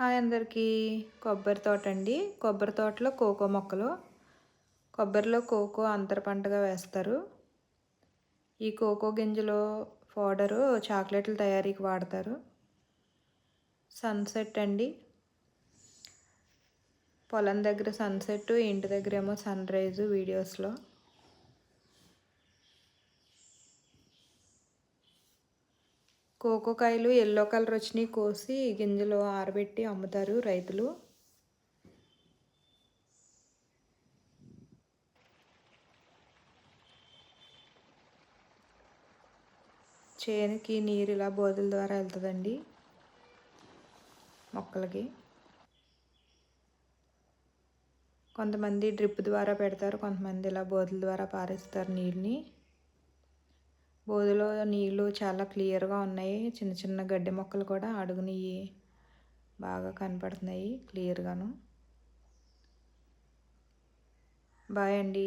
Hi అందరికీ. కొబ్బరి తోట అండి. కొబ్బరి తోటలో కోకో మొక్కలు. కొబ్బరిలో కోకో అంతర పంటగా వేస్తారు. ఈ కోకో గింజలు పౌడరు చాక్లెట్ల తయారీకి వాడతారు. సన్సెట్ అండి. పొలం దగ్గర సన్సెట్, ఇంటి దగ్గర ఏమో సన్ రైజు వీడియోస్లో. కోకో కాయలు ఎల్లో కలర్ వచ్చినాయి కోసి గింజలు ఆరబెట్టి అమ్ముతారు రైతులు. చేనుకి నీరు ఇలా బోధల ద్వారా వెళ్తుందండి మొక్కలకి. కొంతమంది డ్రిప్ ద్వారా పెడతారు, కొంతమంది ఇలా బోధల ద్వారా పారేస్తారు నీళ్ళని. బోధలో నీళ్ళు చాలా క్లియర్గా ఉన్నాయి. చిన్న చిన్న గడ్డి మొక్కలు కూడా అడుగునివి బాగా కనపడుతున్నాయి క్లియర్గాను. బాయ్ అండి.